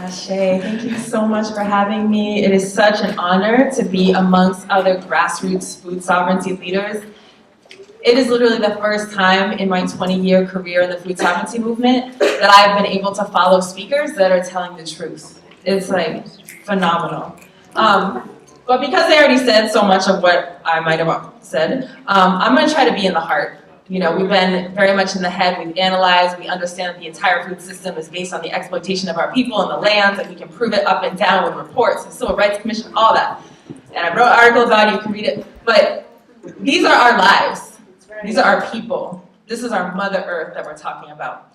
Ashe, thank you so much for having me. It is such an honor to be amongst other grassroots food sovereignty leaders. It is literally the first time in my 20-year career in the food sovereignty movement that I've been able to follow speakers that are telling the truth. It's like phenomenal. But because they already said so much of what I might have said, I'm going to try to be in the heart. You know, we've been very much in the head, we've analyzed, we understand that the entire food system is based on the exploitation of our people and the lands, and we can prove it up and down with reports, the Civil Rights Commission, all that. And I wrote an article about it, you can read it. But these are our lives. These are our people. This is our Mother Earth that we're talking about.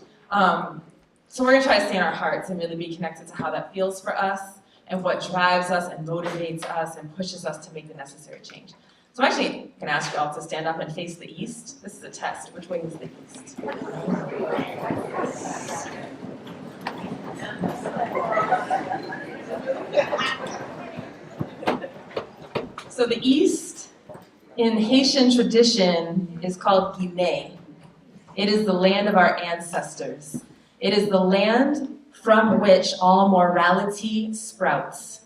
So we're going to try to stay in our hearts and really be connected to how that feels for us and what drives us and motivates us and pushes us to make the necessary change. So I'm actually going to ask you all to stand up and face the east. This is a test. Which way is the east? So the east in Haitian tradition is called Guinée. It is the land of our ancestors. It is the land from which all morality sprouts.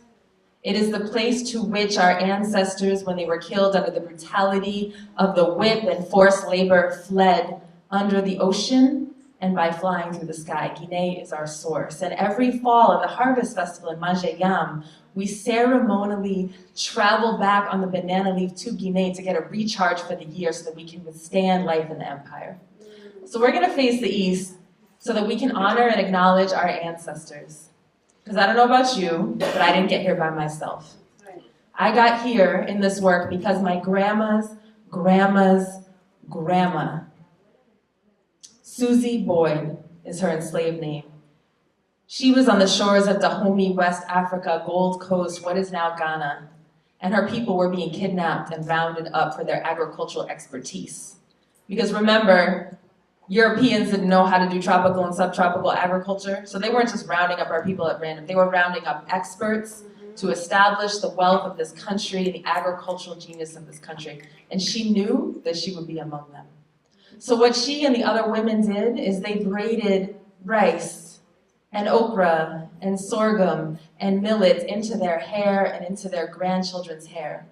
It is the place to which our ancestors, when they were killed under the brutality of the whip and forced labor, fled under the ocean and by flying through the sky. Guinée is our source. And every fall in the Harvest Festival in Mange Yam, we ceremonially travel back on the banana leaf to Guinée to get a recharge for the year so that we can withstand life in the empire. So we're going to face the east so that we can honor and acknowledge our ancestors. Because I don't know about you, but I didn't get here by myself. I got here in this work because my grandma's grandma, Susie Boyd is her enslaved name. She was on the shores of Dahomey, West Africa, Gold Coast, what is now Ghana, and her people were being kidnapped and rounded up for their agricultural expertise. Because remember, Europeans didn't know how to do tropical and subtropical agriculture, so they weren't just rounding up our people at random. They were rounding up experts to establish the wealth of this country and the agricultural genius of this country. And she knew that she would be among them. So what she and the other women did is they braided rice and okra and sorghum and millet into their hair and into their grandchildren's hair.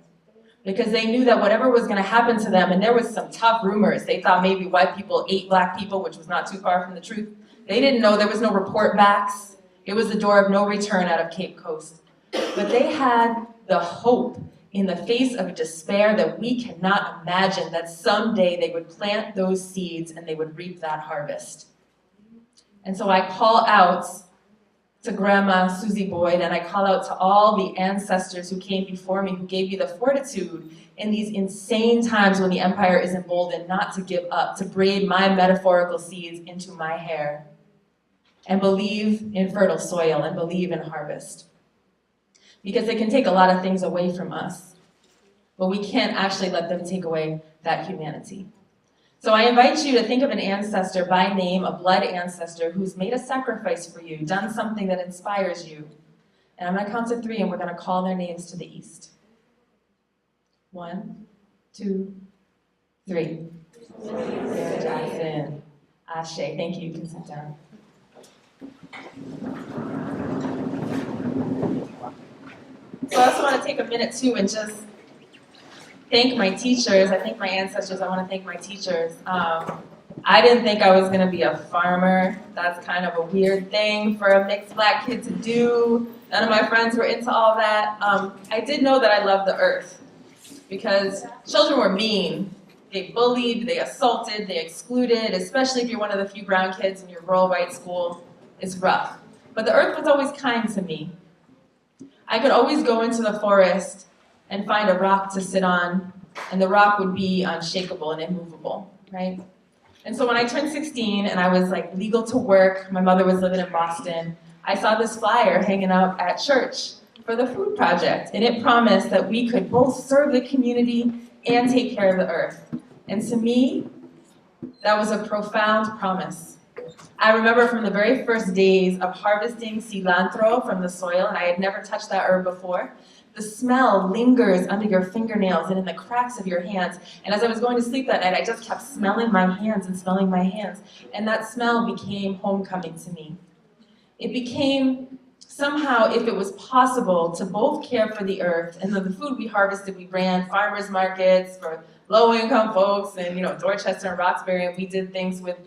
Because they knew that whatever was going to happen to them, and there was some tough rumors. They thought maybe white people ate black people, which was not too far from the truth. They didn't know there was no report backs. It was the door of no return out of Cape Coast. But they had the hope in the face of despair that we cannot imagine that someday they would plant those seeds and they would reap that harvest. And so I call out to Grandma Susie Boyd, and I call out to all the ancestors who came before me, who gave you the fortitude in these insane times when the empire is emboldened not to give up, to braid my metaphorical seeds into my hair, and believe in fertile soil and believe in harvest. Because they can take a lot of things away from us, but we can't actually let them take away that humanity. So I invite you to think of an ancestor by name, a blood ancestor who's made a sacrifice for you, done something that inspires you. And I'm going to count to 3 and we're going to call their names to the east. 1, 2, 3. Sarah Jackson. Ashe. Thank you. You can sit down. So I also want to take a minute too and just thank my teachers. I thank my ancestors. I want to thank my teachers. I didn't think I was going to be a farmer. That's kind of a weird thing for a mixed black kid to do. None of my friends were into all that. I did know that I loved the earth because children were mean. They bullied, they assaulted, they excluded, especially if you're one of the few brown kids in your rural white school. It's rough. But the earth was always kind to me. I could always go into the forest and find a rock to sit on, and the rock would be unshakable and immovable, right? And so when I turned 16 and I was like legal to work, my mother was living in Boston, I saw this flyer hanging out at church for the food project, and it promised that we could both serve the community and take care of the earth. And to me, that was a profound promise. I remember from the very first days of harvesting cilantro from the soil, and I had never touched that herb before. The smell lingers under your fingernails and in the cracks of your hands. And as I was going to sleep that night, I just kept smelling my hands and smelling my hands. And that smell became homecoming to me. It became somehow if it was possible to both care for the earth and the food we harvested, we ran farmers markets for low-income folks and Dorchester and Roxbury, and we did things with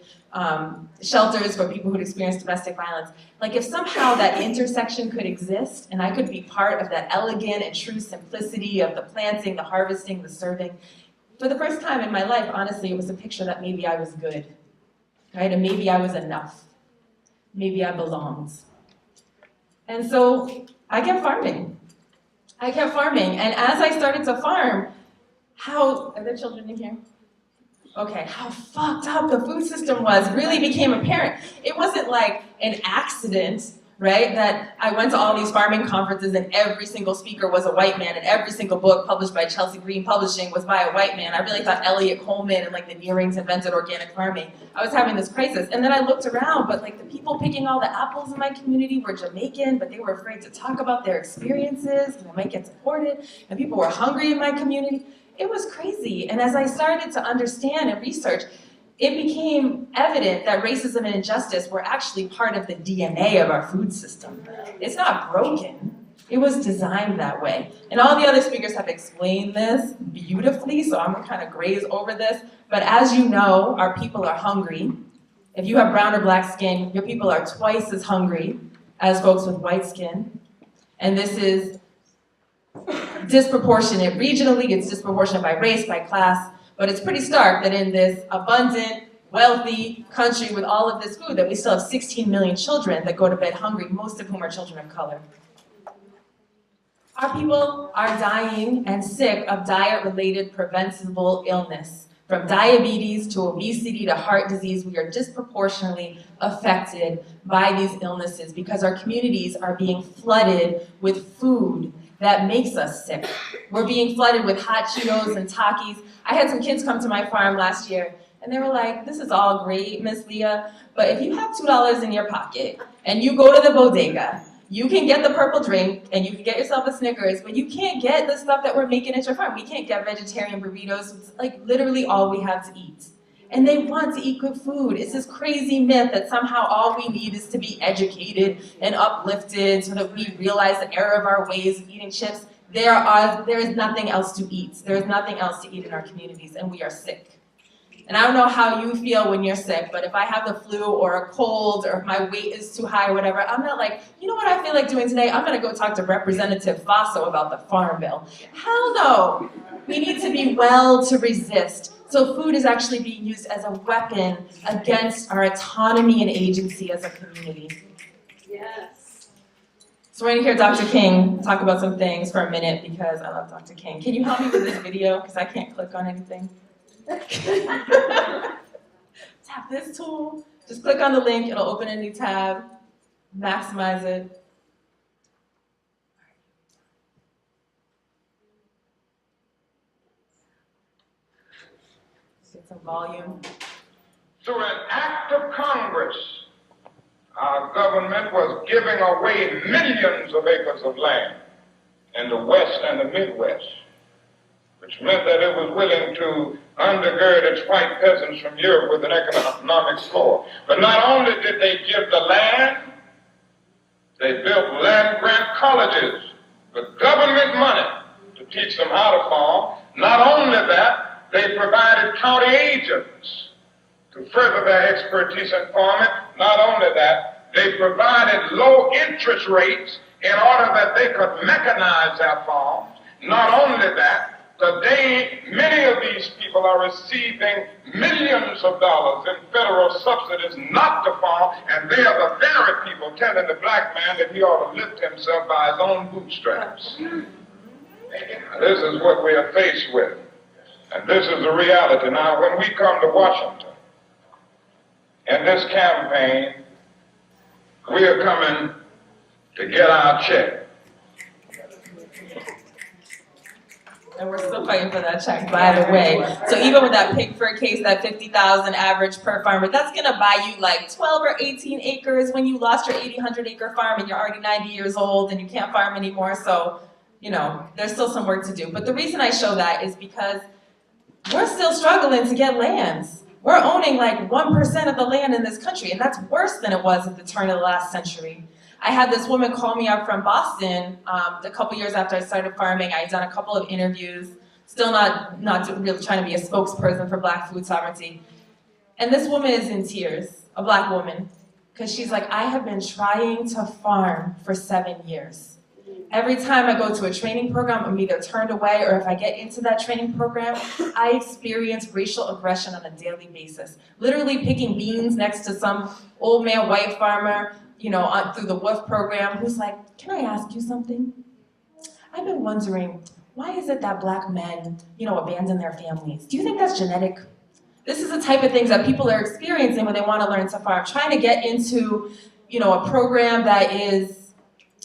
shelters for people who'd experienced domestic violence. Like if somehow that intersection could exist and I could be part of that elegant and true simplicity of the planting, the harvesting, the serving, for the first time in my life, honestly, it was a picture that maybe I was good, right? And maybe I was enough. Maybe I belonged. And so I kept farming. And as I started to farm, are there children in here? Okay, how fucked up the food system was really became apparent. It wasn't like an accident, right? That I went to all these farming conferences and every single speaker was a white man and every single book published by Chelsea Green Publishing was by a white man. I really thought Elliot Coleman and like the Nearings invented organic farming. I was having this crisis. And then I looked around, but like the people picking all the apples in my community were Jamaican, but they were afraid to talk about their experiences and they might get deported. And people were hungry in my community. It was crazy. And as I started to understand and research, it became evident that racism and injustice were actually part of the DNA of our food system. It's not broken. It was designed that way. And all the other speakers have explained this beautifully, so I'm gonna kind of graze over this. But as you know, our people are hungry. If you have brown or black skin, your people are twice as hungry as folks with white skin. And this is disproportionate regionally, it's disproportionate by race, by class, but it's pretty stark that in this abundant, wealthy country with all of this food that we still have 16 million children that go to bed hungry, most of whom are children of color. Our people are dying and sick of diet-related preventable illness. From diabetes to obesity to heart disease, we are disproportionately affected by these illnesses because our communities are being flooded with food that makes us sick. We're being flooded with hot Cheetos and Takis. I had some kids come to my farm last year, and they were like, this is all great, Miss Leah, but if you have $2 in your pocket, and you go to the bodega, you can get the purple drink, and you can get yourself a Snickers, but you can't get the stuff that we're making at your farm. We can't get vegetarian burritos. It's like literally all we have to eat. And they want to eat good food. It's this crazy myth that somehow all we need is to be educated and uplifted so that we realize the error of our ways of eating chips. There is nothing else to eat. There is nothing else to eat in our communities, and we are sick. And I don't know how you feel when you're sick, but if I have the flu or a cold or if my weight is too high or whatever, I'm not like, you know what I feel like doing today? I'm gonna go talk to Representative Faso about the Farm Bill. Hell no. We need to be well to resist. So food is actually being used as a weapon against our autonomy and agency as a community. Yes. So we're going to hear Dr. King talk about some things for a minute because I love Dr. King. Can you help me with this video? Because I can't click on anything. Tap this tool. Just click on the link. It'll open a new tab. Maximize it. Get some volume. Through an act of Congress, our government was giving away millions of acres of land in the West and the Midwest, which meant that it was willing to undergird its white peasants from Europe with an economic floor. But not only did they give the land, they built land-grant colleges with government money to teach them how to farm. Not only that, they provided county agents to further their expertise in farming. Not only that, they provided low interest rates in order that they could mechanize their farms. Not only that, today many of these people are receiving millions of dollars in federal subsidies not to farm, and they are the very people telling the black man that he ought to lift himself by his own bootstraps. This is what we are faced with. And this is the reality. Now, when we come to Washington, in this campaign, we are coming to get our check. And we're still fighting for that check, by the way. So even with that pig fur case, that $50,000 average per farmer, that's gonna buy you like 12 or 18 acres when you lost your 1,800 acre farm and you're already 90 years old and you can't farm anymore. So, you know, there's still some work to do. But the reason I show that is because we're still struggling to get lands. We're owning like 1% of the land in this country, and that's worse than it was at the turn of the last century. I had this woman call me up from Boston a couple years after I started farming. I had done a couple of interviews, still not really trying to be a spokesperson for Black food sovereignty. And this woman is in tears, a Black woman, because she's like, I have been trying to farm for 7 years. Every time I go to a training program, I'm either turned away, or if I get into that training program, I experience racial aggression on a daily basis. Literally picking beans next to some old male white farmer, through the WOOF program, who's like, can I ask you something? I've been wondering, why is it that Black men, abandon their families? Do you think that's genetic? This is the type of things that people are experiencing when they want to learn to farm. Trying to get into, a program that is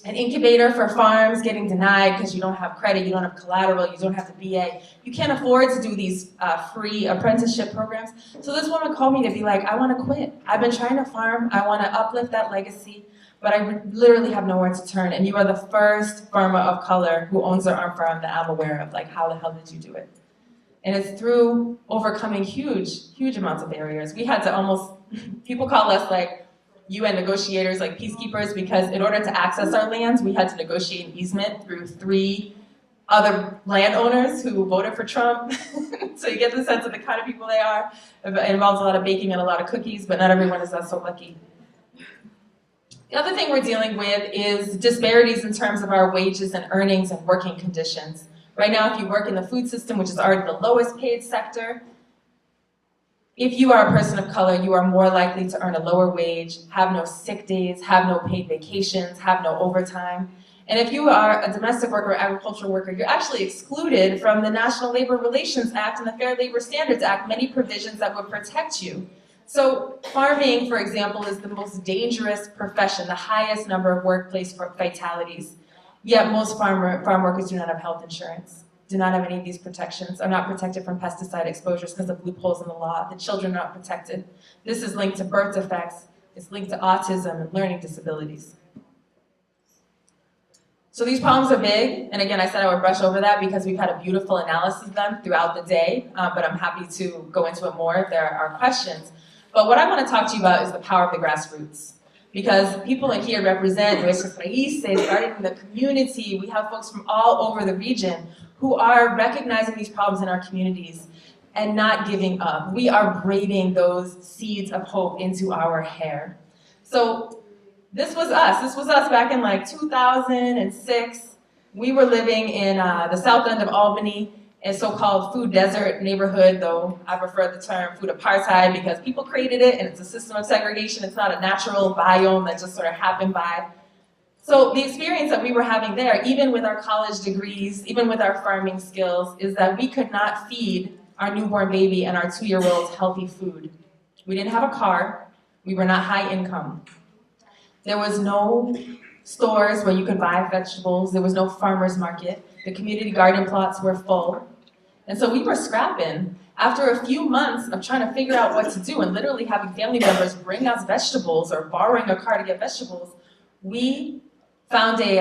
an incubator for farms, getting denied because you don't have credit, you don't have collateral, you don't have the BA. You can't afford to do these free apprenticeship programs. So this woman called me to be like, I want to quit. I've been trying to farm. I want to uplift that legacy, but I literally have nowhere to turn. And you are the first farmer of color who owns their own farm that I'm aware of. Like, how the hell did you do it? And it's through overcoming huge, huge amounts of barriers. We had to people call us like UN negotiators, like peacekeepers, because in order to access our lands, we had to negotiate an easement through 3 other landowners who voted for Trump. So you get the sense of the kind of people they are. It involves a lot of baking and a lot of cookies, but not everyone is so lucky. The other thing we're dealing with is disparities in terms of our wages and earnings and working conditions. Right now, if you work in the food system, which is already the lowest paid sector, if you are a person of color, you are more likely to earn a lower wage, have no sick days, have no paid vacations, have no overtime. And if you are a domestic worker or agricultural worker, you're actually excluded from the National Labor Relations Act and the Fair Labor Standards Act, many provisions that would protect you. So farming, for example, is the most dangerous profession, the highest number of workplace fatalities. Yet most farm workers do not have health insurance, do not have any of these protections, are not protected from pesticide exposures because of loopholes in the law. The children are not protected. This is linked to birth defects. It's linked to autism and learning disabilities. So these problems are big, and again, I said I would brush over that because we've had a beautiful analysis of them throughout the day, but I'm happy to go into it more if there are questions. But what I want to talk to you about is the power of the grassroots. Because people in here represent Nuestras Raíces, starting in the community. We have folks from all over the region who are recognizing these problems in our communities and not giving up. We are braiding those seeds of hope into our hair. So this was us. This was us back in like 2006. We were living in the south end of Albany, a so-called food desert neighborhood, though I prefer the term food apartheid because people created it and it's a system of segregation. It's not a natural biome that just sort of happened by. So the experience that we were having there, even with our college degrees, even with our farming skills, is that we could not feed our newborn baby and our 2-year-olds healthy food. We didn't have a car. We were not high income. There was no stores where you could buy vegetables. There was no farmer's market. The community garden plots were full. And so we were scrapping. After a few months of trying to figure out what to do and literally having family members bring us vegetables or borrowing a car to get vegetables, we found a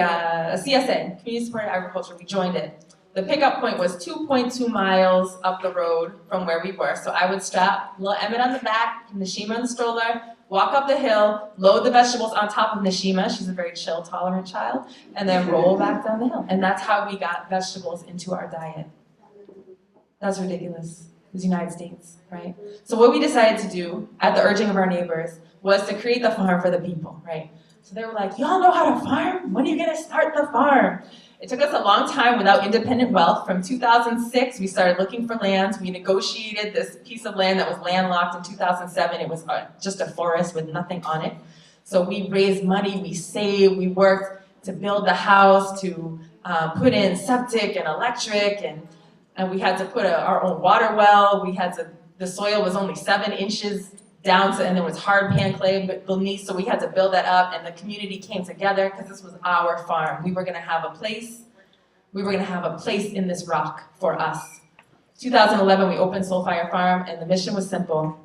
CSA, Community Supported Agriculture. We joined it. The pickup point was 2.2 miles up the road from where we were. So I would strap little Emmett on the back, Nashima in the stroller, walk up the hill, load the vegetables on top of Nashima, she's a very chill, tolerant child, and then roll back down the hill. And that's how we got vegetables into our diet. That's ridiculous. It was the United States, right? So what we decided to do, at the urging of our neighbors, was to create the farm for the people, right? So they were like, y'all know how to farm? When are you gonna start the farm? It took us a long time without independent wealth. From 2006, we started looking for lands. We negotiated this piece of land that was landlocked in 2007. It was just a forest with nothing on it. So we raised money, we saved, we worked to build the house, to put in septic and electric, and we had to put our own water well. The soil was only 7 inches down to, and there was hard pan clay beneath, so we had to build that up, and the community came together because this was our farm. We were gonna have a place. We were gonna have a place in this rock for us. 2011, we opened Soulfire Farm, and the mission was simple.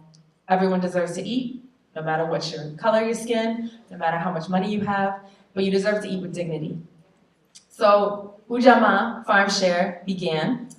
Everyone deserves to eat, no matter what your color your skin, no matter how much money you have, but you deserve to eat with dignity. So Ujamaa Farm Share began,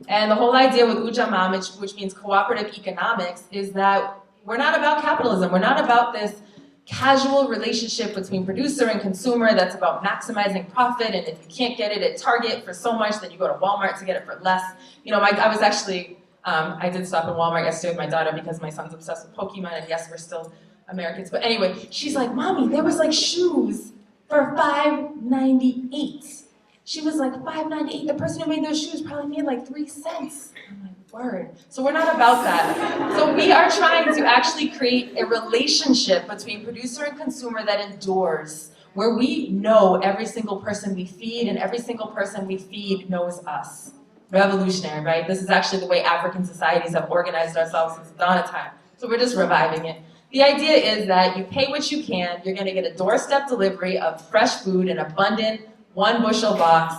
and the whole idea with Ujamaa, which means cooperative economics, is that we're not about capitalism. We're not about this casual relationship between producer and consumer that's about maximizing profit, and if you can't get it at Target for so much, then you go to Walmart to get it for less. I was actually, I did stop in Walmart yesterday with my daughter because my son's obsessed with Pokemon, and yes, we're still Americans, but anyway, she's like, Mommy, there was like shoes for $5.98. She was like, $5.98, the person who made those shoes probably made like 3 cents. I'm like, word. So we're not about that. So we are trying to actually create a relationship between producer and consumer that endures, where we know every single person we feed, and every single person we feed knows us. Revolutionary, right? This is actually the way African societies have organized ourselves since the dawn of time. So we're just reviving it. The idea is that you pay what you can, you're gonna get a doorstep delivery of fresh food, an abundant 1 bushel box.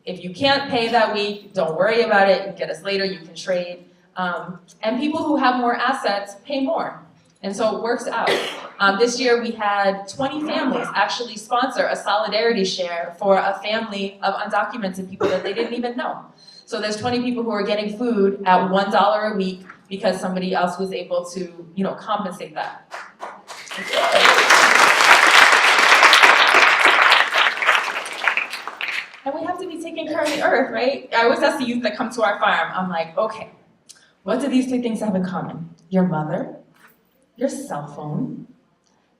If you can't pay that week, don't worry about it. You can get us later, you can trade. And people who have more assets pay more. And so it works out. This year we had 20 families actually sponsor a solidarity share for a family of undocumented people that they didn't even know. So there's 20 people who are getting food at $1 a week because somebody else was able to, compensate that. And we have to be taking care of the earth, right? I always ask the youth that come to our farm, I'm like, okay, what do these 3 things have in common? Your mother, your cell phone,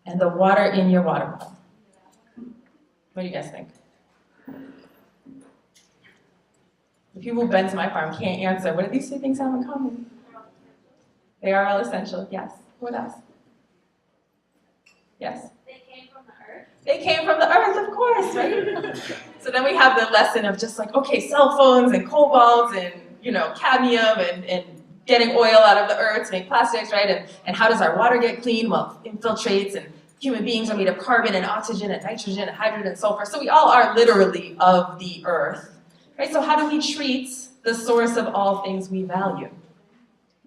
and the water in your water bottle. What do you guys think? The people who've been to my farm can't answer. What do these 3 things have in common? They are all essential, yes. What else? Yes? They came from the earth. They came from the earth, of course, right? So then we have the lesson of just like, okay, cell phones and cobalt and, cadmium and getting oil out of the earth to make plastics, right? And how does our water get clean? Well, it infiltrates, and human beings are made of carbon and oxygen and nitrogen and hydrogen and sulfur. So we all are literally of the earth, right? So how do we treat the source of all things we value?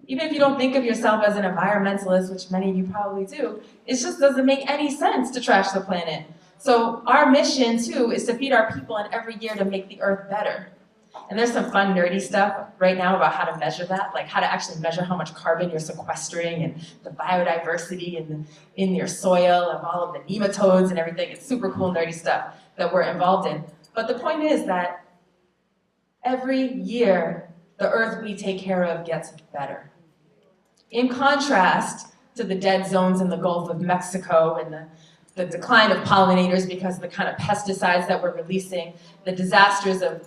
Even if you don't think of yourself as an environmentalist, which many of you probably do, it just doesn't make any sense to trash the planet. So our mission, too, is to feed our people and every year to make the earth better. And there's some fun, nerdy stuff right now about how to measure that, like how to actually measure how much carbon you're sequestering and the biodiversity in your soil and all of the nematodes and everything. It's super cool, nerdy stuff that we're involved in. But the point is that every year, the earth we take care of gets better. In contrast to the dead zones in the Gulf of Mexico and the decline of pollinators because of the kind of pesticides that we're releasing, the disasters of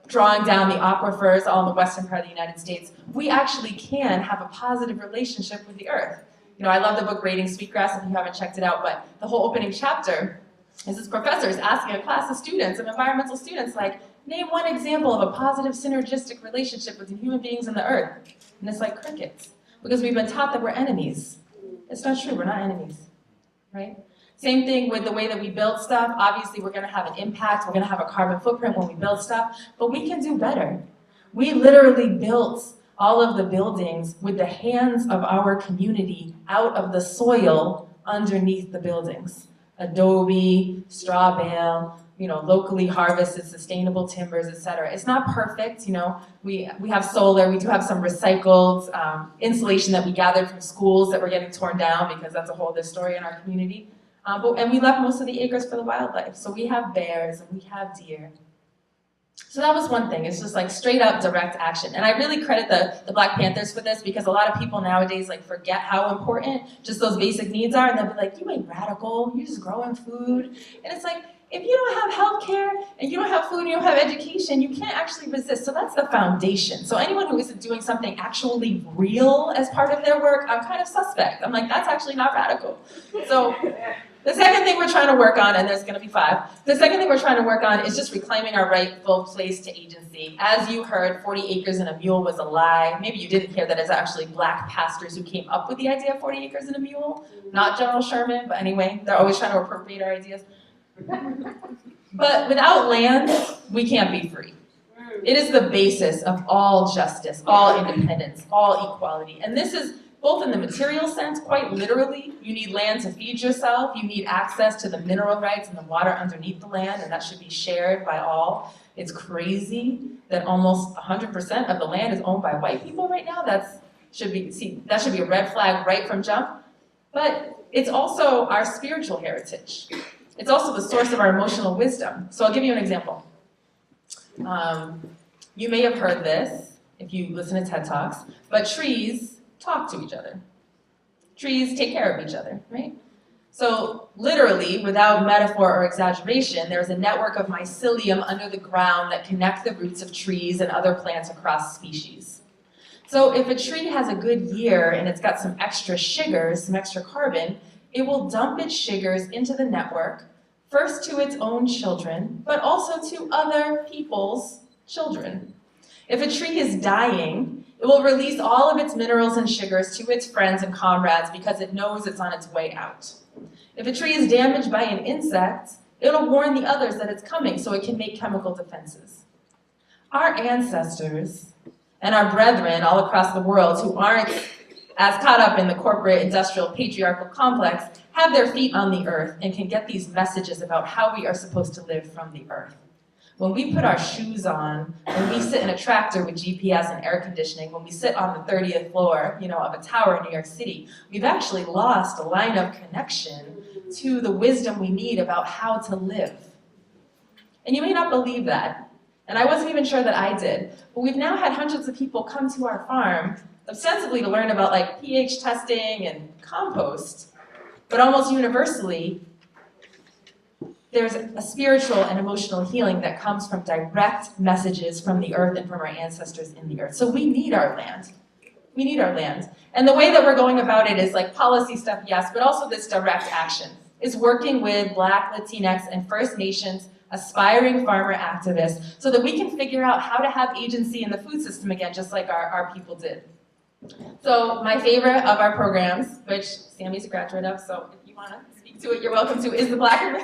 drawing down the aquifers all in the western part of the United States, we actually can have a positive relationship with the earth. I love the book Raiding Sweetgrass, if you haven't checked it out, but the whole opening chapter is this professor is asking a class of students, of environmental students, like, name one example of a positive synergistic relationship between human beings and the earth. And it's like crickets, because we've been taught that we're enemies. It's not true, we're not enemies, right? Same thing with the way that we build stuff. Obviously, we're gonna have an impact, we're gonna have a carbon footprint when we build stuff, but we can do better. We literally built all of the buildings with the hands of our community out of the soil underneath the buildings. Adobe, straw bale, locally harvested, sustainable timbers, etc. It's not perfect, we have solar, we do have some recycled insulation that we gathered from schools that were getting torn down because that's a whole other story in our community. And we left most of the acres for the wildlife. So we have bears and we have deer. So that was one thing. It's just like straight up direct action. And I really credit the Black Panthers for this because a lot of people nowadays forget how important just those basic needs are. And they'll be like, you ain't radical, you're just growing food. And it's like, if you don't have health care and you don't have food and you don't have education, you can't actually resist. So that's the foundation. So anyone who isn't doing something actually real as part of their work, I'm kind of suspect. I'm like, that's actually not radical. So the second thing we're trying to work on, and there's going to be 5, the second thing we're trying to work on is just reclaiming our rightful place to agency. As you heard, 40 acres and a mule was a lie. Maybe you didn't hear that it's actually Black pastors who came up with the idea of 40 acres and a mule, not General Sherman, but anyway, they're always trying to appropriate our ideas. But without land, we can't be free. It is the basis of all justice, all independence, all equality. And this is both in the material sense, quite literally. You need land to feed yourself. You need access to the mineral rights and the water underneath the land, and that should be shared by all. It's crazy that almost 100% of the land is owned by white people right now. That should be a red flag right from jump. but it's also our spiritual heritage. It's also the source of our emotional wisdom. So I'll give you an example. You may have heard this if you listen to TED Talks, but trees talk to each other. Trees take care of each other, right? So literally, without metaphor or exaggeration, there's a network of mycelium under the ground that connect the roots of trees and other plants across species. So if a tree has a good year and it's got some extra sugars, some extra carbon, it will dump its sugars into the network, first to its own children, but also to other people's children. If a tree is dying, it will release all of its minerals and sugars to its friends and comrades because it knows it's on its way out. If a tree is damaged by an insect, it'll warn the others that it's coming so it can make chemical defenses. Our ancestors and our brethren all across the world who aren't as caught up in the corporate, industrial, patriarchal complex have their feet on the earth and can get these messages about how we are supposed to live from the earth. When we put our shoes on, when we sit in a tractor with GPS and air conditioning, when we sit on the 30th floor, of a tower in New York City, we've actually lost a line of connection to the wisdom we need about how to live. And you may not believe that, and I wasn't even sure that I did, but we've now had hundreds of people come to our farm ostensibly to learn about pH testing and compost, but almost universally, there's a spiritual and emotional healing that comes from direct messages from the earth and from our ancestors in the earth. So we need our land. We need our land. And the way that we're going about it is policy stuff, yes, but also this direct action. Is working with Black, Latinx, and First Nations aspiring farmer activists so that we can figure out how to have agency in the food system again, just like our people did. So my favorite of our programs, which Sammy's a graduate of, so if you want to speak to it, you're welcome to, is the Black and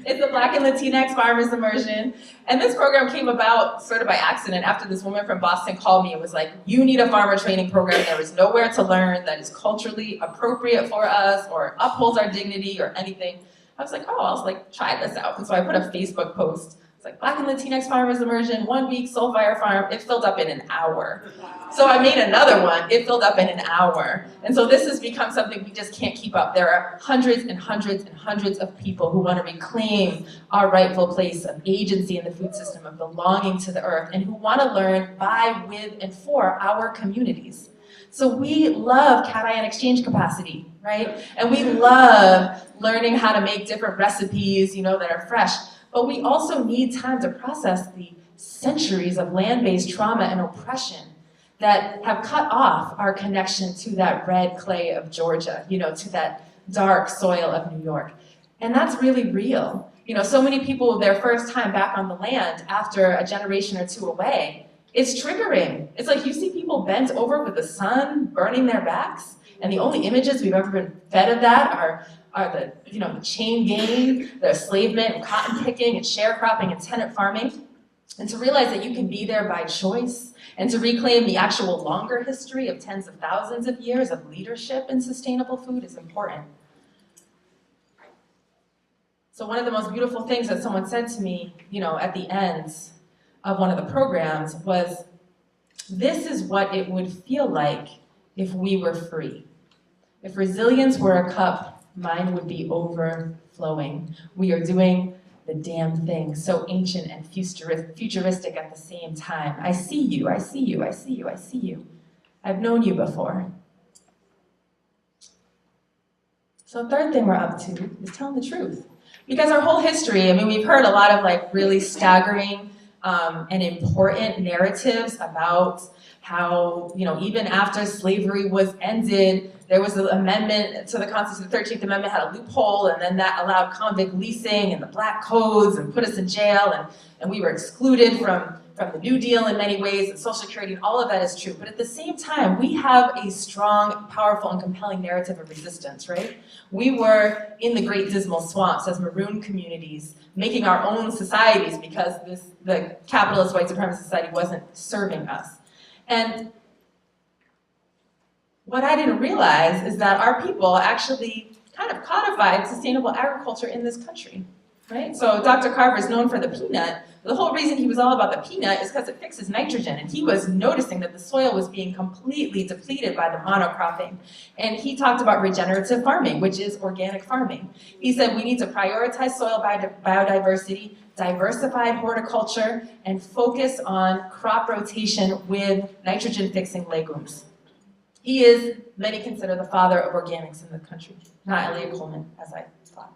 Latinx Farmers Immersion. And this program came about sort of by accident after this woman from Boston called me and was like, you need a farmer training program. There is nowhere to learn that is culturally appropriate for us or upholds our dignity or anything. I was like, oh, I'll try this out. And so I put a Facebook post. It's Black and Latinx Farmers Immersion, 1 week, Soulfire Farm. It filled up in an hour. So I made another one. It filled up in an hour. And so this has become something we just can't keep up. There are hundreds and hundreds and hundreds of people who want to reclaim our rightful place of agency in the food system, of belonging to the earth, and who want to learn by, with, and for our communities. So we love cation exchange capacity, right? And we love learning how to make different recipes, that are fresh. But we also need time to process the centuries of land-based trauma and oppression that have cut off our connection to that red clay of Georgia, to that dark soil of New York. And that's really real. So many people, their first time back on the land after a generation or two away, it's triggering. It's you see people bent over with the sun burning their backs, and the only images we've ever been fed of that are the the chain gang, the enslavement, and cotton picking, and sharecropping, and tenant farming. And to realize that you can be there by choice, and to reclaim the actual longer history of tens of thousands of years of leadership in sustainable food is important. So one of the most beautiful things that someone said to me, at the end of one of the programs was, this is what it would feel like if we were free. If resilience were a cup, mine would be overflowing. We are doing the damn thing, so ancient and futuristic at the same time. I see you, I see you, I see you, I see you. I've known you before. So the third thing we're up to is telling the truth. Because our whole history, we've heard a lot of really staggering and important narratives about how, even after slavery was ended, there was an amendment to the Constitution, the 13th Amendment had a loophole, and then that allowed convict leasing and the black codes and put us in jail, and we were excluded from the New Deal in many ways, and Social Security, and all of that is true. But at the same time, we have a strong, powerful, and compelling narrative of resistance, right? We were in the Great Dismal Swamps as maroon communities, making our own societies because the capitalist white supremacist society wasn't serving us. And what I didn't realize is that our people actually kind of codified sustainable agriculture in this country. right? So Dr. Carver is known for the peanut. The whole reason he was all about the peanut is because it fixes nitrogen, and he was noticing that the soil was being completely depleted by the monocropping. And he talked about regenerative farming, which is organic farming. He said we need to prioritize soil biodiversity, diversified horticulture, and focus on crop rotation with nitrogen-fixing legumes. He is, many consider, the father of organics in the country, not Elliot Coleman, as I thought.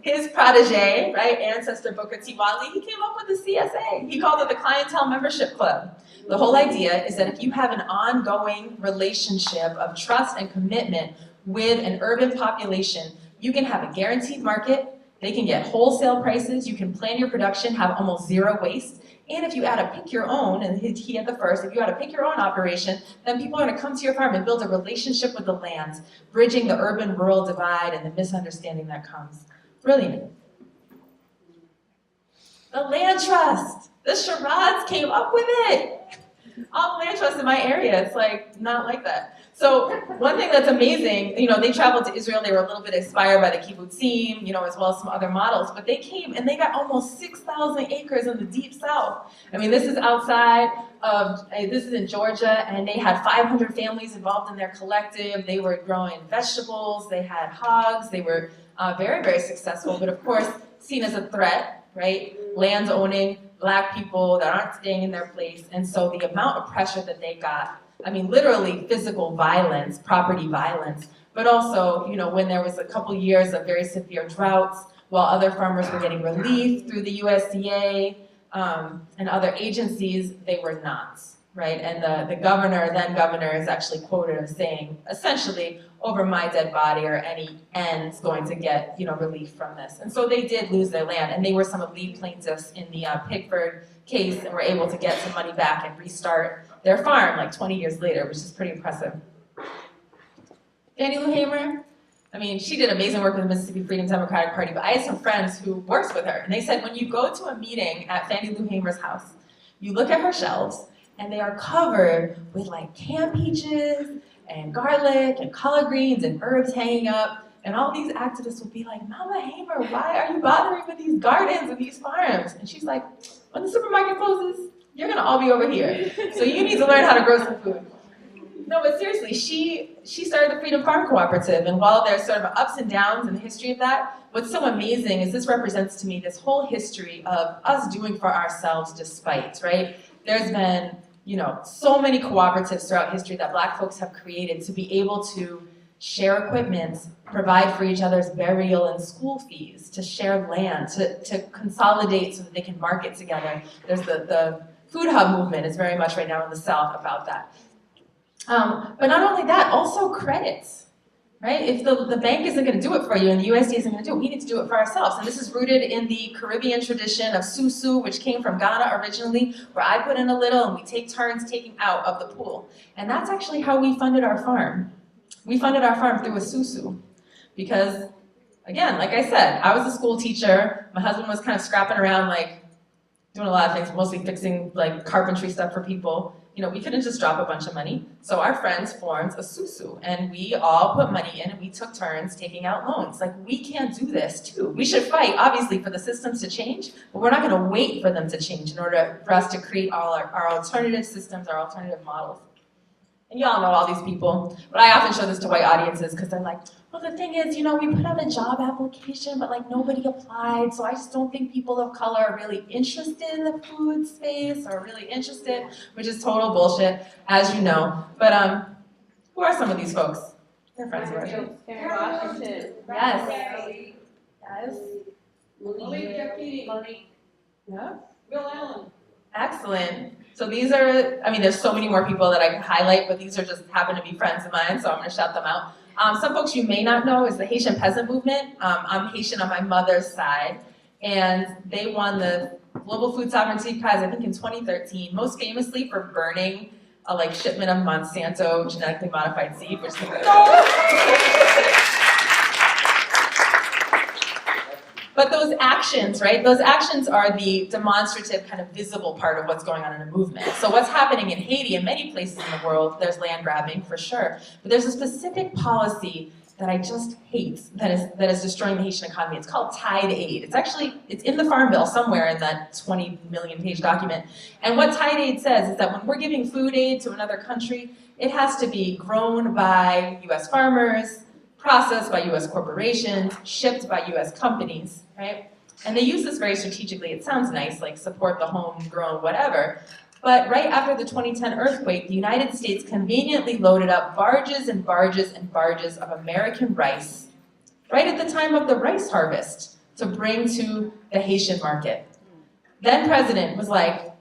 His protege, right, ancestor Booker T. Whatley, he came up with the CSA. He called it the Clientele Membership Club. The whole idea is that if you have an ongoing relationship of trust and commitment with an urban population, you can have a guaranteed market, they can get wholesale prices, you can plan your production, have almost zero waste, and if you add a pick your own, and he had the first, if you add a pick your own operation, then people are going to come to your farm and build a relationship with the land, bridging the urban-rural divide and the misunderstanding that comes. Brilliant. The land trust. The charades came up with it. All the land trusts in my area, it's like not like that. So one thing that's amazing, they traveled to Israel, they were a little bit inspired by the kibbutzim, as well as some other models, but they came and they got almost 6,000 acres in the deep south. I mean, this is this is in Georgia, and they had 500 families involved in their collective. They were growing vegetables, they had hogs, they were very, very successful, but of course, seen as a threat, right? Land owning, Black people that aren't staying in their place, and so the amount of pressure that they got, I mean, literally physical violence, property violence, but also, when there was a couple years of very severe droughts, while other farmers were getting relief through the USDA and other agencies, they were not, right? And the then governor, is actually quoted as saying, essentially, over my dead body or any ends going to get, relief from this. And so they did lose their land, and they were some of the plaintiffs in the Pickford case and were able to get some money back and restart their farm like 20 years later, which is pretty impressive. Fannie Lou Hamer, I mean, she did amazing work with the Mississippi Freedom Democratic Party, but I had some friends who worked with her, and they said when you go to a meeting at Fannie Lou Hamer's house, you look at her shelves, and they are covered with like canned peaches and garlic and collard greens and herbs hanging up, and all these activists would be like, Mama Hamer, why are you bothering with these gardens and these farms? And she's like, when the supermarket closes, you're gonna all be over here. So you need to learn how to grow some food. No, but seriously, she started the Freedom Farm Cooperative, and while there's sort of ups and downs in the history of that, what's so amazing is this represents to me this whole history of us doing for ourselves despite, right? There's been, so many cooperatives throughout history that Black folks have created to be able to share equipment, provide for each other's burial and school fees, to share land, to consolidate so that they can market together. There's the food hub movement is very much right now in the South about that. But not only that, also credits, right? If the bank isn't going to do it for you and the USDA isn't going to do it, we need to do it for ourselves. And this is rooted in the Caribbean tradition of susu, which came from Ghana originally, where I put in a little and we take turns taking out of the pool. And that's actually how we funded our farm. We funded our farm through a susu because, again, like I said, I was a school teacher. My husband was kind of scrapping around, like, doing a lot of things, mostly fixing, like, carpentry stuff for people. We couldn't just drop a bunch of money. So our friends formed a susu, and we all put money in, and we took turns taking out loans. Like, we can't do this, too. We should fight, obviously, for the systems to change, but we're not going to wait for them to change in order for us to create all our alternative systems, our alternative models. And y'all know all these people, but I often show this to white audiences because they're like, well, the thing is, we put out a job application, but like nobody applied, so I just don't think people of color are really interested in the food space or really interested, which is total bullshit, as you know. But who are some of these folks? They're friends of ours. Washington. Yes. Yes. Monique. Yeah. Bill Allen. Excellent. So these are, there's so many more people that I could highlight, but these are just happen to be friends of mine, so I'm going to shout them out. Some folks you may not know is the Haitian peasant movement. I'm Haitian on my mother's side, and they won the Global Food Sovereignty Prize, I think in 2013, most famously for burning a shipment of Monsanto genetically modified seed, which is But those actions, right? Those actions are the demonstrative, kind of visible part of what's going on in a movement. So what's happening in Haiti and many places in the world, there's land grabbing for sure, but there's a specific policy that I just hate that is destroying the Haitian economy. It's called Tide Aid. It's in the Farm Bill somewhere in that 20 million page document. And what Tide Aid says is that when we're giving food aid to another country, it has to be grown by US farmers, processed by US corporations, shipped by US companies, right? And they use this very strategically. It sounds nice, like support the homegrown whatever. But right after the 2010 earthquake, the United States conveniently loaded up barges and barges and barges of American rice, right at the time of the rice harvest, to bring to the Haitian market. Then President was like,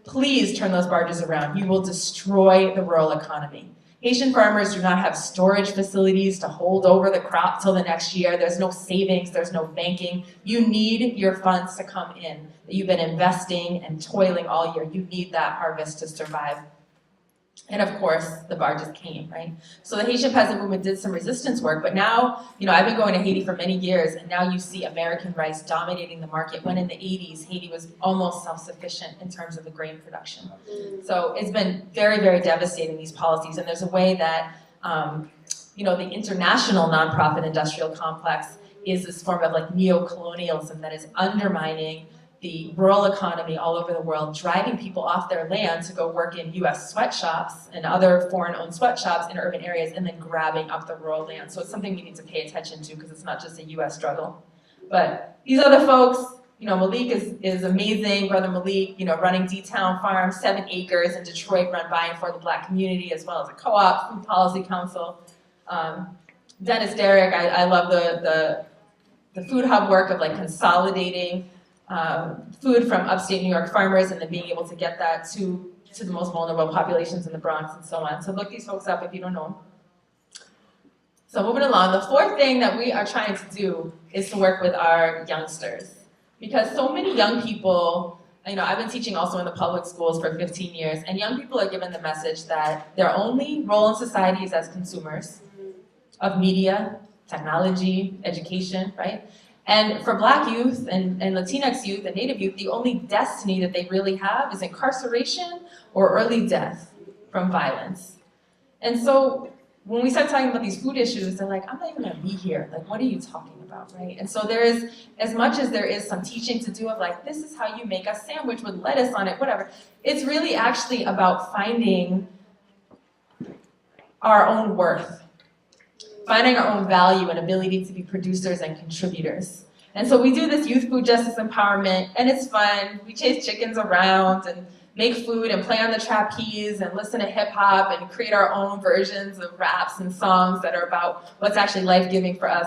please turn those barges around. You will destroy the rural economy. Haitian farmers do not have storage facilities to hold over the crop till the next year. There's no savings, there's no banking. You need your funds to come in that you've been investing and toiling all year. You need that harvest to survive. And of course, the barges came, right? So the Haitian peasant movement did some resistance work, but now, I've been going to Haiti for many years, and now you see American rice dominating the market, when in the 80s, Haiti was almost self-sufficient in terms of the grain production. So it's been very, very devastating, these policies, and there's a way that, the international nonprofit industrial complex is this form of like neo-colonialism that is undermining the rural economy all over the world, driving people off their land to go work in US sweatshops and other foreign-owned sweatshops in urban areas, and then grabbing up the rural land. So it's something we need to pay attention to, because it's not just a US struggle. But these other folks, Malik is amazing, Brother Malik, running D-Town Farm, 7 acres in Detroit, run by and for the Black community, as well as a co-op, Food Policy Council. Dennis Derrick, I love the food hub work of like consolidating food from upstate New York farmers and then being able to get that to the most vulnerable populations in the Bronx and so on. So look these folks up if you don't know them. So moving along, the fourth thing that we are trying to do is to work with our youngsters. Because so many young people, I've been teaching also in the public schools for 15 years, and young people are given the message that their only role in society is as consumers of media, technology, education, right? And for Black youth and Latinx youth and Native youth, the only destiny that they really have is incarceration or early death from violence. And so when we start talking about these food issues, they're like, I'm not even gonna be here. Like, what are you talking about, right? And so there is, as much as there is some teaching to do of like, this is how you make a sandwich with lettuce on it, whatever, it's really actually about finding our own worth, finding our own value and ability to be producers and contributors. And so we do this youth food justice empowerment, and it's fun. We chase chickens around and make food and play on the trapeze and listen to hip hop and create our own versions of raps and songs that are about what's actually life-giving for us.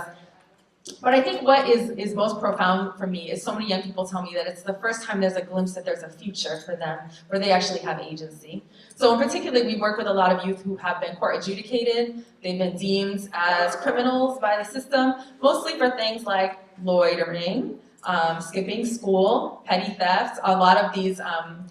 But I think what is most profound for me is so many young people tell me that it's the first time there's a glimpse that there's a future for them where they actually have agency. So in particular, we work with a lot of youth who have been court adjudicated. They've been deemed as criminals by the system, mostly for things like loitering, skipping school, petty theft. A lot of these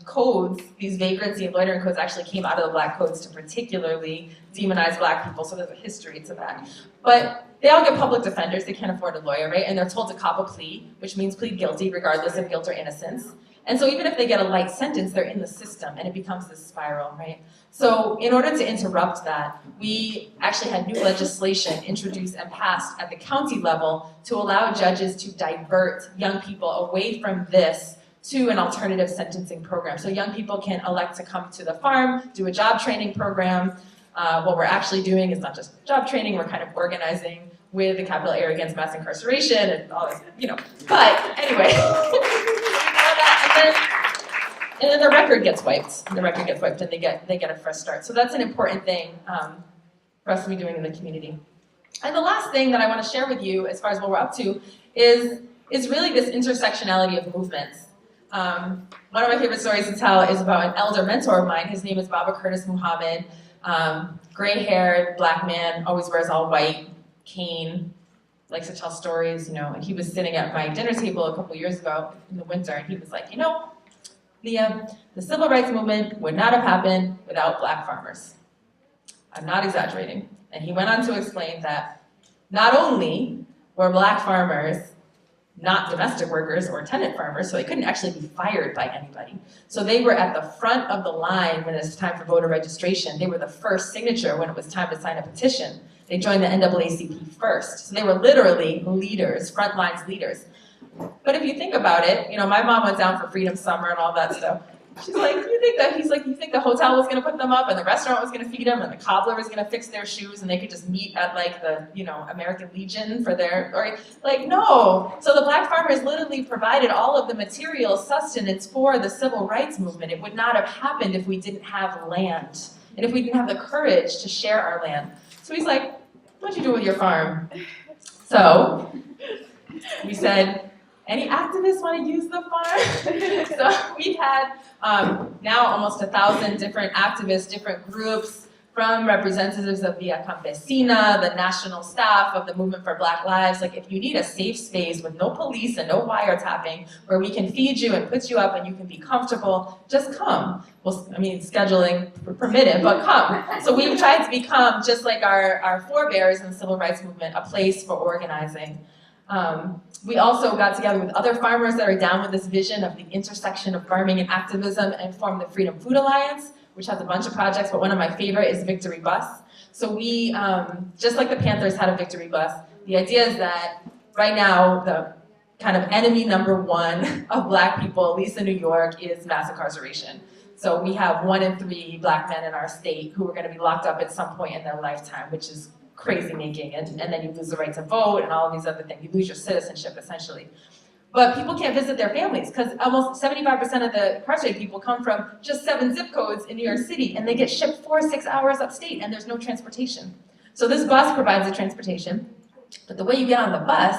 codes, these vagrancy and loitering codes actually came out of the Black codes to particularly demonize Black people, so there's a history to that. But they all get public defenders, they can't afford a lawyer, right? And they're told to cop a plea, which means plead guilty regardless of guilt or innocence. And so even if they get a light sentence, they're in the system and it becomes this spiral, right? So in order to interrupt that, we actually had new legislation introduced and passed at the county level to allow judges to divert young people away from this to an alternative sentencing program. So young people can elect to come to the farm, do a job training program. What we're actually doing is not just job training, we're kind of organizing with the capital area against mass incarceration and all this, But anyway, and then the record gets wiped. The record gets wiped and they get a fresh start. So that's an important thing for us to be doing in the community. And the last thing that I want to share with you as far as what we're up to is really this intersectionality of movements. One of my favorite stories to tell is about an elder mentor of mine. His name is Baba Curtis Muhammad. Gray-haired Black man, always wears all white, cane, likes to tell stories, and he was sitting at my dinner table a couple years ago in the winter, and he was like, Leah, the civil rights movement would not have happened without Black farmers. I'm not exaggerating. And he went on to explain that not only were Black farmers not domestic workers or tenant farmers, so they couldn't actually be fired by anybody. So they were at the front of the line when it was time for voter registration. They were the first signature when it was time to sign a petition. They joined the NAACP first. So they were literally leaders, front lines leaders. But if you think about it, my mom went down for Freedom Summer and all that stuff. She's like, you think the hotel was gonna put them up and the restaurant was gonna feed them and the cobbler was gonna fix their shoes and they could just meet at like the, American Legion for their, or like, no. So the black farmers literally provided all of the material sustenance for the civil rights movement. It would not have happened if we didn't have land and if we didn't have the courage to share our land. So he's like, what'd you do with your farm? So we said, any activists want to use the farm? So we've had now almost 1,000 different activists, different groups, from representatives of Via Campesina, the national staff of the Movement for Black Lives. Like, if you need a safe space with no police and no wiretapping, where we can feed you and put you up and you can be comfortable, just come. Well, scheduling permitted, but come. So we've tried to become, just like our forebears in the civil rights movement, a place for organizing. We also got together with other farmers that are down with this vision of the intersection of farming and activism and formed the Freedom Food Alliance, which has a bunch of projects, but one of my favorite is Victory Bus. So we, just like the Panthers had a Victory Bus, the idea is that right now the kind of enemy number one of Black people, at least in New York, is mass incarceration. So we have 1 in 3 Black men in our state who are going to be locked up at some point in their lifetime, which is crazy making, and then you lose the right to vote and all of these other things. You lose your citizenship, essentially. But people can't visit their families because almost 75% of the incarcerated people come from just 7 zip codes in New York City, and they get shipped 4 or 6 hours upstate, and there's no transportation. So this bus provides the transportation, but the way you get on the bus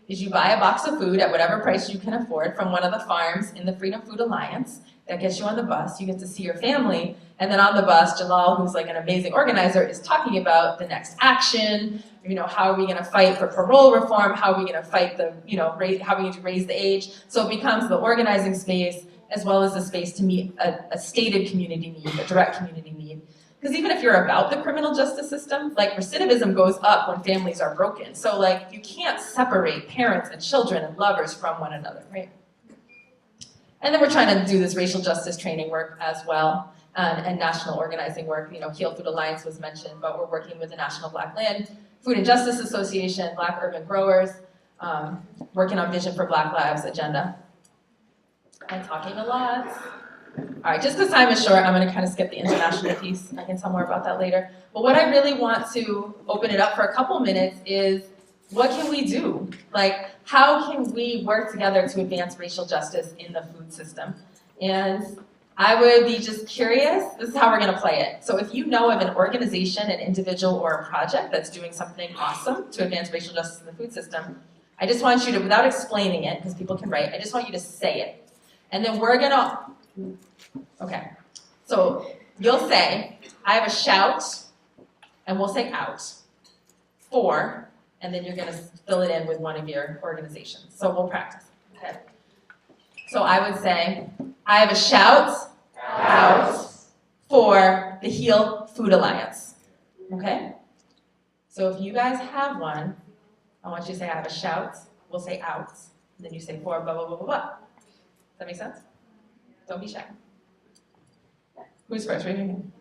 is you buy a box of food at whatever price you can afford from one of the farms in the Freedom Food Alliance. That gets you on the bus, you get to see your family, and then on the bus, Jalal, who's like an amazing organizer, is talking about the next action, how are we gonna fight for parole reform, how are we gonna fight how are we going to raise the age. So it becomes the organizing space as well as a space to meet a stated community need, a direct community need. Because even if you're about the criminal justice system, like recidivism goes up when families are broken. So like you can't separate parents and children and lovers from one another, right? And then we're trying to do this racial justice training work as well, and national organizing work. Holyoke Food Alliance was mentioned, but we're working with the National Black Land Food and Justice Association, Black Urban Growers, working on Vision for Black Lives agenda. I'm talking a lot. All right, just because time is short, I'm going to kind of skip the international piece. I can tell more about that later. But what I really want to open it up for a couple minutes is, what can we do? Like, how can we work together to advance racial justice in the food system? And I would be just curious, this is how we're gonna play it. So if you know of an organization, an individual, or a project that's doing something awesome to advance racial justice in the food system, I just want you to, without explaining it, because people can write, I just want you to say it. And then we're gonna, okay. So you'll say, I have a shout, and we'll say out, for, and then you're gonna fill it in with one of your organizations. So we'll practice, okay? So I would say, I have a shout out for the Holyoke Food Alliance, okay? So if you guys have one, I want you to say, I have a shout, we'll say out, and then you say for blah, blah, blah, blah, blah. Does that make sense? Don't be shy. Who's first? Raise your hand.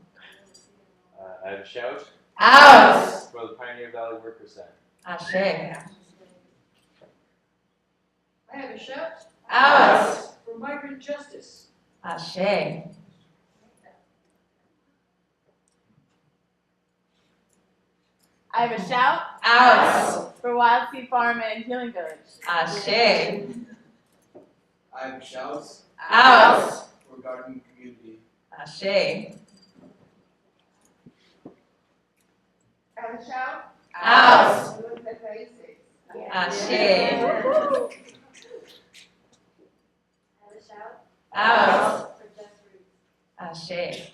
I have a shout Out! for the Pioneer Valley Workers Center. Ashe. I have a shout Out! for migrant justice. Ashe. I have a shout Out! for Wild Seed Farm and Healing Village. Ashe. I have shouts Out! for garden community. Ashe. I have a shout Out! for Nuestras Raíces. Ashe. I have a shout Out! for Just Roots. Ashe.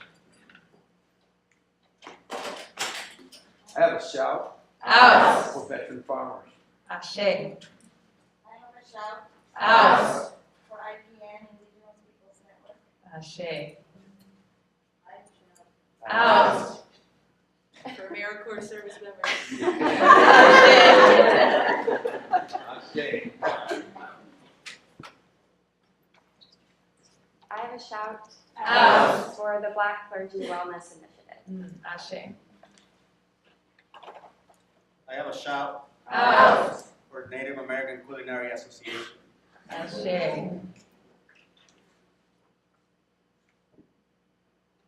I have a shout Out! for veteran farmers. Ashe. I have a shout Out! for IPN and Regional Peoples Network. Ashe. I have a shout Out! for AmeriCorps service members. Ashe. Ashe. Black Clergy Wellness Initiative. Ashe. I have a shout Out. for Native American Culinary Association. Ashe.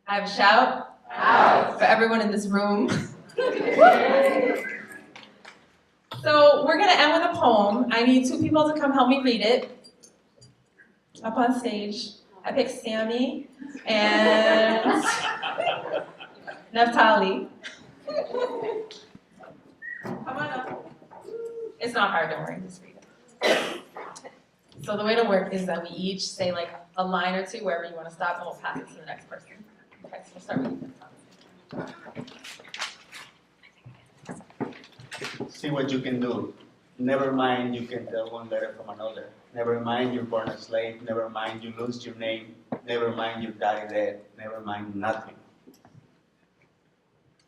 I have a shout Out. for everyone in this room. So we're gonna end with a poem. I need 2 people to come help me read it. Up on stage. I picked Sammy and Naphtali. Come on up. It's not hard, don't worry, just read it. So the way to work is that we each say like a line or 2 wherever you want to stop, and we'll pass it to the next person. Okay, so we'll start with you. See what you can do. Never mind you can tell one letter from another. Never mind you're born a slave. Never mind you lose your name. Never mind you die dead. Never mind nothing.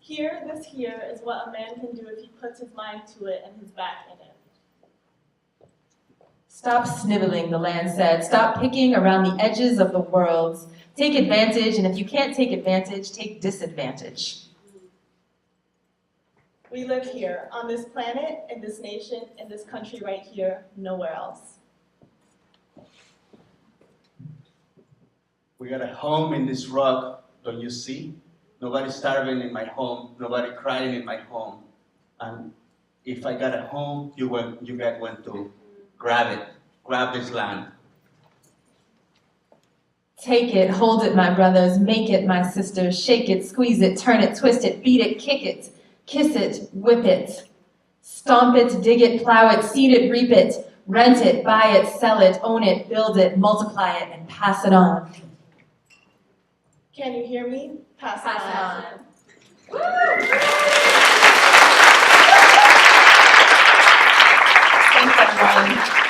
Here, this here is what a man can do if he puts his mind to it and his back in it. Stop sniveling, the land said. Stop picking around the edges of the world. Take advantage, and if you can't take advantage, take disadvantage. We live here, on this planet, in this nation, in this country right here, nowhere else. We got a home in this rock, don't you see? Nobody starving in my home, nobody crying in my home. And if I got a home, you got one too. Grab it, grab this land. Take it, hold it, my brothers, make it, my sisters, shake it, squeeze it, turn it, twist it, beat it, kick it, kiss it, whip it. Stomp it, dig it, plow it, seed it, reap it, rent it, buy it, sell it, own it, build it, multiply it, and pass it on. Can you hear me? Pass it Pass on. Thanks, everyone.